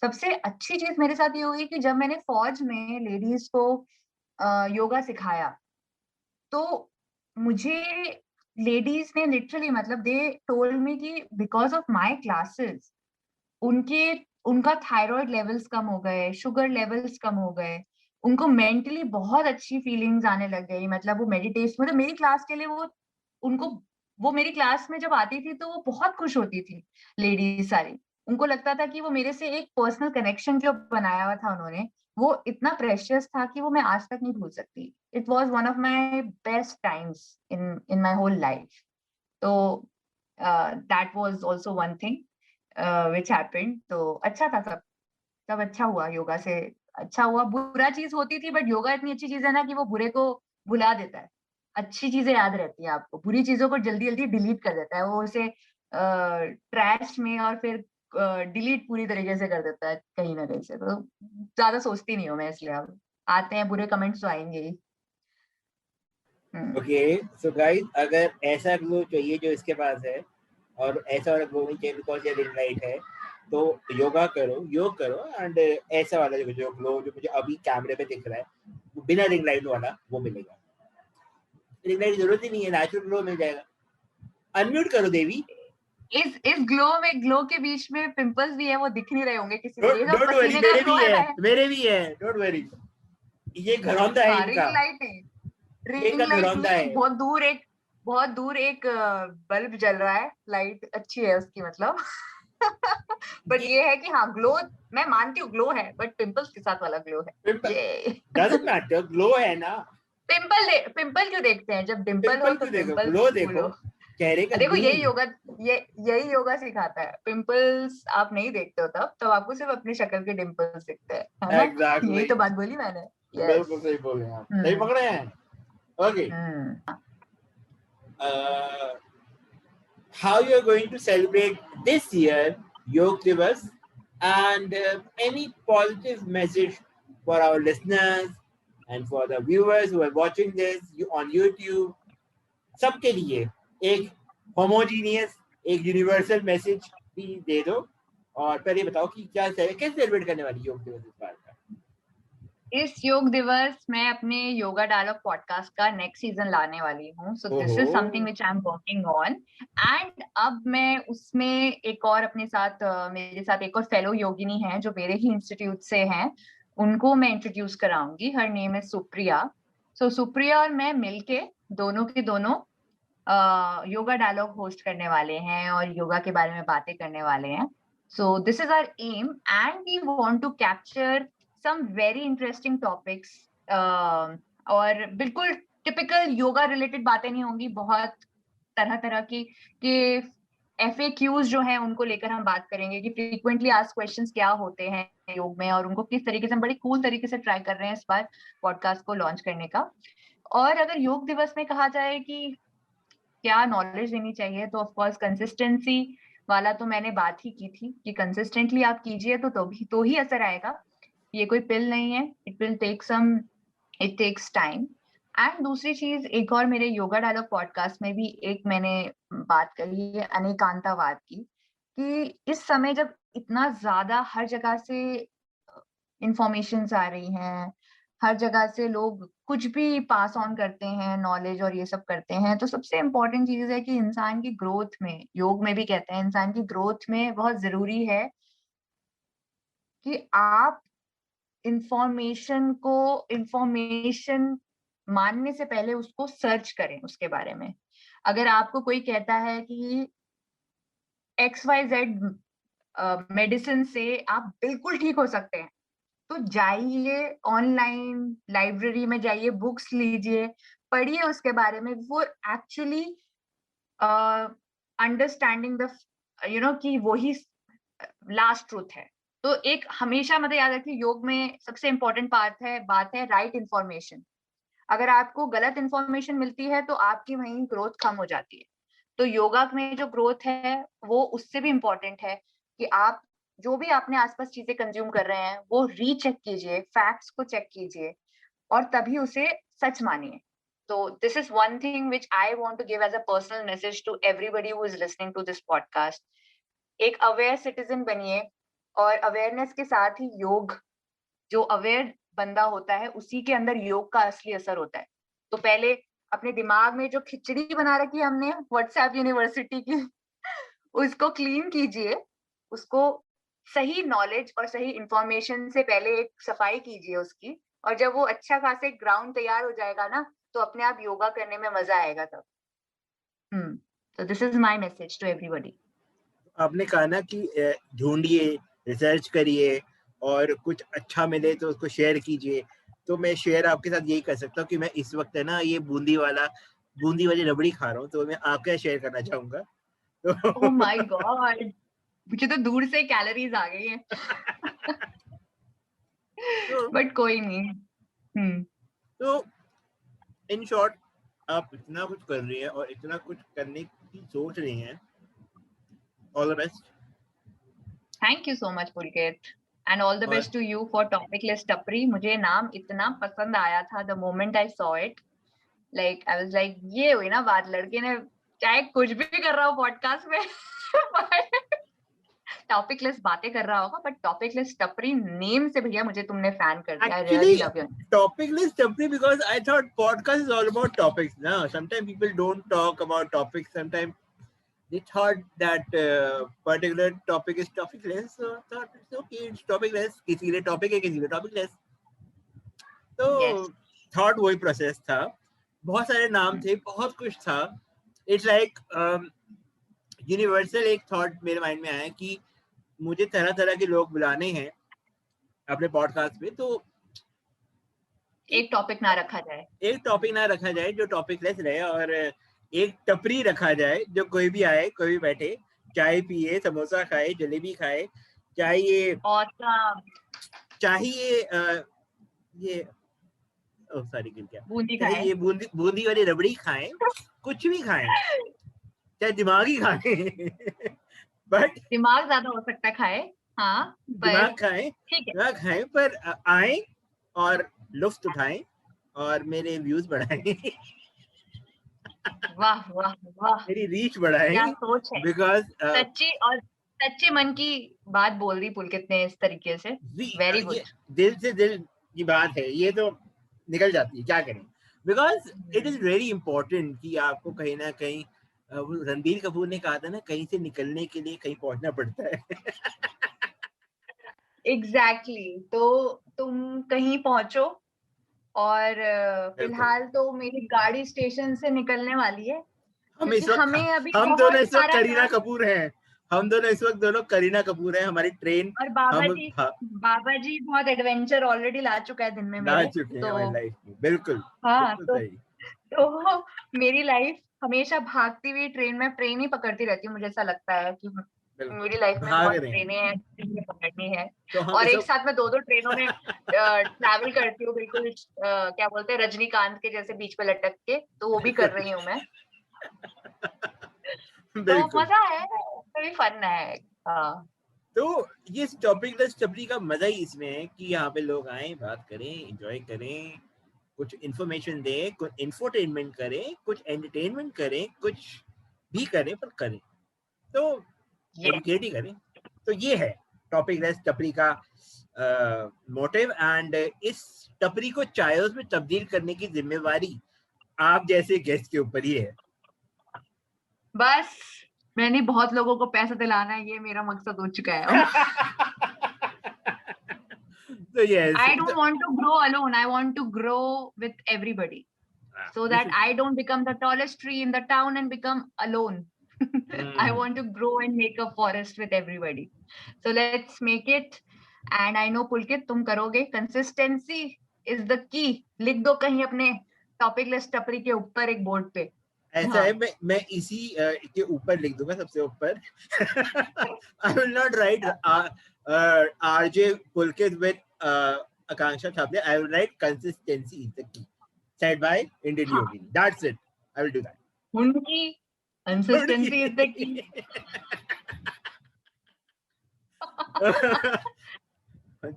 सबसे अच्छी चीज मेरे साथ ये हुई कि जब मैंने फौज में लेडीज को योगा सिखाया, तो मुझे लेडीज ने लिटरली मतलब दे टोल्ड मी कि बिकॉज ऑफ माय क्लासेस उनके उनका थायराइड लेवल्स कम हो गए, शुगर लेवल्स कम हो गए, उनको मेंटली बहुत अच्छी फीलिंग्स आने लग गई। मतलब वो मेडिटेशन, मतलब मेरी क्लास के लिए उनको वो मेरी क्लास में जब आती थी तो वो बहुत खुश होती थी, लेडीज सारी। उनको लगता था कि वो मेरे से एक पर्सनल कनेक्शन जो बनाया हुआ था उन्होंने, वो इतना प्रेशियस था कि वो मैं आज तक नहीं भूल सकती। It was one of my best times in my whole life. तो that was also one thing which happened. तो अच्छा था सब, सब अच्छा हुआ योगा से, अच्छा हुआ। बुरा चीज होती थी बट योगा इतनी अच्छी चीज है ना कि वो बुरे को भुला देता है। अच्छी चीजें याद रहती है आपको, बुरी चीजों को जल्दी जल्दी डिलीट कर देता है वो, उसे ट्रैश में और फिर डिलीट पूरी तरीके से कर देता है कहीं ना कहीं से। तो ज्यादा सोचती नहीं हूँ मैं, इसलिए अब आते हैं बुरे कमेंट्स तो आएंगे ही। ओके सो गाइस, अगर ऐसा ग्लो चाहिए जो इसके पास है और ऐसा वाला ग्लो नहीं चाहिए बिकॉज ये रिंग लाइट है, तो योगा करो, योग करो एंड ऐसा वाला जो ग्लो जो मुझे अभी कैमरे पे दिख रहा है वो बिना रिंग लाइट वाला वो मिलेगा। रिंग लाइट की जरूरत ही नहीं है, नेचुरल ग्लो मिल जाएगा। अनम्यूट करो देवी। इस ग्लो के बीच में पिंपल्स भी है, वो दिख नहीं रहे होंगे किसी को, ये सब डोंट वरी, पसीने का मेरे ग्लो भी है, है। मेरे भी है, डोंट वरी। ये घरौंदा है हाँ, इनका, रिंग लाइट है, ये रिंग इनका लाइट घरौंदा है। नहीं, बहुत दूर एक बल्ब जल रहा है, लाइट अच्छी है उसकी मतलब। बट ये है कि हाँ ग्लो, मैं मानती हूँ ग्लो है, बट पिंपल्स के साथ वाला ग्लो है ये। डजंट मैटर, ग्लो है ना। पिंपल क्यों देखते हैं, जब डिंपल हो पिंपल तो क्यों देखो, डिंपल ग्लो देखो, बोलो। चेहरे का देखो ग्लो। यही योगा सिखाता है, पिंपल्स आप नहीं देखते हो तब आपको सिर्फ अपनी शक्ल के डिंपल्स दिखते हैं, है ना? एग्जैक्टली, यही तो बात बोली मैंने। यस। बिल्कुल सही बोल रहे हैं आप, सही पकड़े हैं। Okay, how you are going to celebrate this year Yog Divas, and any positive message for our listeners and for the viewers who are watching this on YouTube, सबके लिए एक होमोजीनियस, एक यूनिवर्सल मैसेज भी दे दो। और पहले बताओ कि कैसे सेलिब्रेट करने वाली योग दिवस इस बार का। इस योग दिवस मैं अपने योगा डायलॉग पॉडकास्ट का नेक्स्ट सीजन लाने वाली हूँ, सो this is something which I am working on. And अब मैं उसमें एक और अपने साथ मेरे साथ एक और फेलो योगिनी है जो मेरे ही इंस्टीट्यूट से हैं, उनको मैं इंट्रोड्यूस कराऊंगी। हर नेम है सुप्रिया। सो सुप्रिया और मैं मिलके दोनों के दोनों योगा डायलॉग होस्ट करने वाले हैं और योगा के बारे में बातें करने वाले हैं। So this is our aim and we want to capture some very interesting topics, और बिल्कुल टिपिकल योगा रिलेटेड बातें नहीं होंगी, बहुत तरह तरह की कि FAQs जो हैं उनको लेकर हम बात करेंगे कि फ्रीक्वेंटली आस्क्ड क्वेश्चंस क्या होते हैं योग में, और उनको किस तरीके से हम बड़ी कूल तरीके से ट्राई कर रहे हैं इस बार पॉडकास्ट को लॉन्च करने का। और अगर योग दिवस में कहा जाए कि क्या नॉलेज देनी चाहिए, तो ऑफ कोर्स कंसिस्टेंसी वाला तो मैंने बात ही की थी कि कंसिस्टेंटली आप कीजिए तो ही असर आएगा। ये कोई पिल नहीं है, इट टेक्स टाइम। एंड दूसरी चीज, एक और मेरे योगा डायलॉग पॉडकास्ट में भी एक मैंने बात कही है अनेकांतावाद की, कि इस समय जब इतना ज्यादा हर जगह से इंफॉर्मेशन आ रही हैं, हर जगह से लोग कुछ भी पास ऑन करते हैं नॉलेज और ये सब करते हैं, तो सबसे इम्पोर्टेंट चीज है कि इंसान की ग्रोथ में, योग में भी कहते हैं इंसान की ग्रोथ में बहुत जरूरी है कि आप इंफॉर्मेशन मानने से पहले उसको सर्च करें उसके बारे में। अगर आपको कोई कहता है कि XYZ मेडिसिन से आप बिल्कुल ठीक हो सकते हैं, तो जाइए ऑनलाइन लाइब्रेरी में जाइए, बुक्स लीजिए, पढ़िए उसके बारे में, वो एक्चुअली अंडरस्टैंडिंग द कि वही लास्ट ट्रूथ है। तो एक हमेशा मतलब याद रखिए, योग में सबसे इंपॉर्टेंट बात है राइट इंफॉर्मेशन। अगर आपको गलत इंफॉर्मेशन मिलती है तो आपकी वहीं ग्रोथ कम हो जाती है। तो योगा में जो ग्रोथ है वो उससे भी इम्पोर्टेंट है कि आप जो भी अपने आसपास चीजें कंज्यूम कर रहे हैं वो रीचेक कीजिए, फैक्ट्स को चेक कीजिए और तभी उसे सच मानिए। तो this is one thing which I want to give as a personal message to everybody who is listening to this podcast. एक अवेयर सिटीजन बनिए, और अवेयरनेस के साथ ही योग, जो अवेयर बंदा होता है उसी के अंदर योग का असली असर होता है। तो पहले अपने दिमाग में जो खिचड़ी बना रखी है हमने व्हाट्सएप यूनिवर्सिटी की, उसको क्लीन कीजिए, उसको सही नॉलेज और सही इंफॉर्मेशन से पहले एक सफाई कीजिए उसकी, और जब वो अच्छा खासे ग्राउंड तैयार हो जाएगा ना, तो अपने आप योगा करने में मजा आएगा तब। तो this is my message to everybody. आपने कहा ना कि ढूंढिए, रिसर्च करिए और कुछ अच्छा मिले तो उसको शेयर कीजिए। तो मैं शेयर आपके साथ यही कर सकता हूँ कि मैं इस वक्त है ना ये बूंदी वाली रबड़ी खा रहा हूँ, तो मैं आपका शेयर करना चाहूंगा। ओह माय गॉड, मुझे तो दूर से कैलोरीज आ गई है। बट कोई नहीं। तो इन शॉर्ट, आप इतना कुछ कर रही हैं और इतना कुछ करने की सोच रही हैं. All the best. Thank you so much, Pulkit. And all the और best to you for Topicless Tapri. मुझे नाम इतना पसंद आया था the moment I saw it. Like I was like, ये हुई ना बात, लड़के ने चाहे कुछ भी कर रहा हो पॉडकास्ट में टॉपिकलेस बातें कर रहा होगा, बट टॉपिकलेस टपरी नेम से भैया मुझे तुमने फैन कर दिया. I really actually, love you. topicless simply because I thought podcast is all about topics. Now, sometimes people don't talk about topics. Sometimes they thought that particular topic is topicless. So I thought it's okay, it's topicless. किसी के लिए topic है, किसी के लिए topicless. तो Yes. thought वही process था. बहुत सारे नाम थे, बहुत कुछ था. It's like universal एक thought मेरे mind में आया कि मुझे तरह तरह के लोग बुलाने हैं अपने पॉडकास्ट पे, तो एक टॉपिक ना रखा जाए, एक टॉपिक ना रखा जाए जो टॉपिक लेस रहे, और एक टपरी रखा जाए जो कोई भी आए, कोई भी बैठे, चाय पिए, समोसा खाए, जलेबी खाए, चाहिए awesome. चाहिए ये सॉरी क्या बूंदी चाहिए खाए, ये बूंदी वाली रबड़ी खाएं, कुछ भी खाएं, चाहे दिमागी खाएं बट दिमाग ज्यादा हो सकता है खाए, हाँ, दिमाग खाएं, ठीक है. दिमाग खाएं, पर आए और लुफ्त उठाएं और मेरे व्यूज बढ़ाएं वाह वाह वाह, मेरी रीच क्या बढ़ाएं, सोच है. बिकॉज सच्ची और सच्चे मन की बात बोल दी पुलकित ने इस तरीके से. Very good. दिल से दिल की बात है, ये तो निकल जाती है, क्या करें, because it is very important कि आपको कहीं ना कहीं रणबीर कपूर ने कहा था ना, कहीं से निकलने के लिए कहीं पहुंचना पड़ता है एग्जैक्टली. तो तुम कहीं पहुंचो, और फिलहाल तो मेरी गाड़ी स्टेशन से निकलने वाली है, हम इस क्योंकि वक्त हमें अभी हम बहुत दोनों इस वक्त सारा करीना काम. कपूर हैं, हम दोनों इस वक्त दोनों करीना कपूर हैं, हमारी ट्रेन और बाबा हम जी, हाँ, बाबा जी बहुत एडवेंचर ऑलरेडी ला चुका है दिन में ला मेरे, चुके हैं तो हमारी लाइफ में, बिल्कुल हाँ, बिल्कुल सही. तो मेरी लाइफ हमेशा भागती हुई ट्रेन में, ट्रेन ही पकड़ती रहती हूँ. मुझे ऐसा लगता है कि मेरी लाइफ में भाग बहुत रहे हैं, ट्रेनें हैं, ट्रेनें पकड़नी है, तो हम और इस एक वक्त साथ में दो दो ट्रेनों में ट्रैवल करती हूँ, बिल्कुल क्या बोलते हैं, रजनीकांत के जैसे बीच पे लटक के, तो वो भी कर रही हूँ मैं. तो बिल्कुल. मजा है, कभी फन है. हाँ, तो ये टॉपिकलेस टपरी का मजा ही इसमें है कि यहाँ पे लोग आए, बात करें, एंजॉय करें, कुछ इन्फॉर्मेशन दें, कुछ इंफोटेनमेंट करें, कुछ एंटरटेनमेंट करें, कुछ भी करें, पर करें तो ये एजुकेट ही करें. तो ये है टॉपिकलेस टपरी का मोटिव, एंड इस टपरी को चायोस में तब्दील करने की जिम्मेवारी आप जैसे गेस्ट के ऊपर ही है. बस मैंने बहुत लोगों को पैसा दिलाना है, ये मेरा मकसद हो चुका है. So yes, I don't want to grow alone. I want to grow with everybody, so that I don't become the tallest tree in the town and become alone. I want to grow and make a forest with everybody. So let's make it. And I know Pulkit, तुम करोगे. Consistency is the key. लिख दो कहीं अपने टॉपिकलेस टपरी के ऊपर एक बोर्ड पे. ऐसा है, मैं इसी के ऊपर लिख दूंगा, सबसे ऊपर. I will not write RJ Pulkit with Akanksha Thaplia. I will write consistency is the key, said by Indian Yogini. That's it. I will do that. उनकी consistency is the key.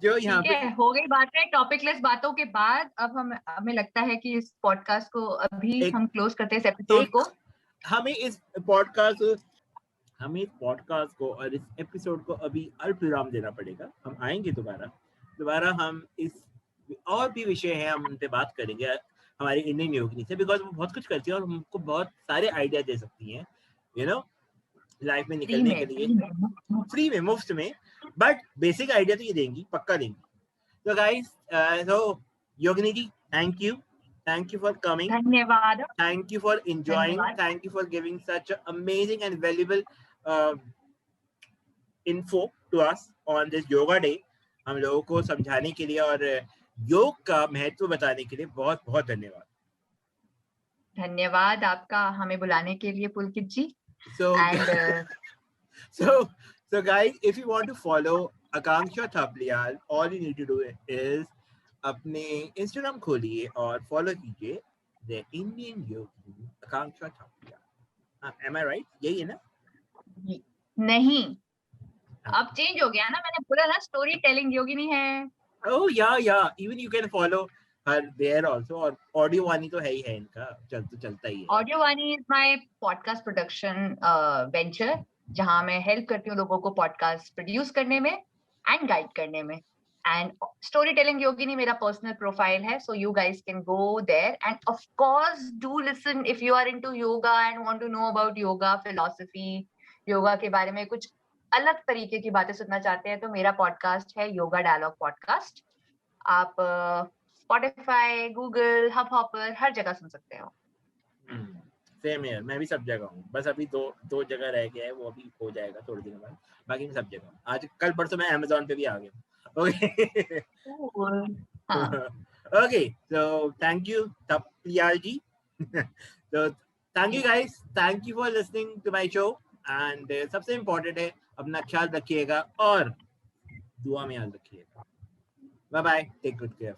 जो यहाँ ठीक है, हो गई बातें टॉपिकलेस बातों के बाद. अब हमें लगता है कि इस पॉडकास्ट को अभी हम क्लोज करते हैं इस एपिसोड को. हमें इस पॉडकास्ट को और इस एपिसोड को अभी अल्पविराम देना पड़ेगा. हम आएंगे दोबारा हम इस और भी विषय है, हम उन पे बात करेंगे हमारी इंडियन योगिनी से, बिकॉज वो बहुत कुछ करती है और हमको बहुत सारे आइडिया दे सकती हैं, यू नो, लाइफ में निकलने के लिए, फ्री में, मुफ्त में, बट बेसिक आइडिया तो ये देंगी, पक्का देंगी. तो guys, so Yogini ji, thank you for coming. धन्यवाद. Thank you for enjoying. धन्यवाद. Thank you for giving such amazing and valuable info to us on this yoga day. हम लोगों को समझाने के लिए और योग का महत्व बताने के लिए बहुत बहुत धन्यवाद. धन्यवाद आपका हमें बुलाने के लिए पुलकित जी. So, and so guys, if you want to follow Akanksha Thaplia, all you need to do is अपने Instagram खोलिए और फॉलो कीजिए the Indian yogi Akanksha Thaplia. Am I right? यही है ना? नहीं, अब चेंज हो गया ना, मैंने बोला ना स्टोरी टेलिंग योगिनी है. Oh yeah. Even you can follow her there also. और ऑडियो वानी तो है ही है इनका, चलता ही है. ऑडियो वानी is my podcast production venture, जहां मैं हेल्प करती हूँ लोगों को पॉडकास्ट प्रोड्यूस करने में एंड गाइड करने में. एंड स्टोरी टेलिंग योगिनी मेरा पर्सनल प्रोफाइल है, so you guys can go there and of course do listen if you are into yoga and want to know about yoga philosophy, yoga के बारे में कुछ अलग तरीके की बातें सुनना चाहते हैं तो मेरा पॉडकास्ट है योगा डायलॉग पॉडकास्ट. आप स्पॉटिफाई, गूगल, हब हॉपर हर जगह सुन सकते हो. सेम है, मैं भी सब जगह हूँ. बस अभी दो जगह रह गया है, वो अभी हो जाएगा थोड़े दिन बाद. बाकी मैं सब जगह हूँ. आज कल परसों मैं Amazon पे भी आ गया. Okay. Okay, so thank you Tapliyal ji. So thank you guys, thank you for listening to my show. And सबसे इम्पोर्टेंट है अपना ख्याल रखिएगा और दुआ में याद रखिएगा. Bye bye, take good care.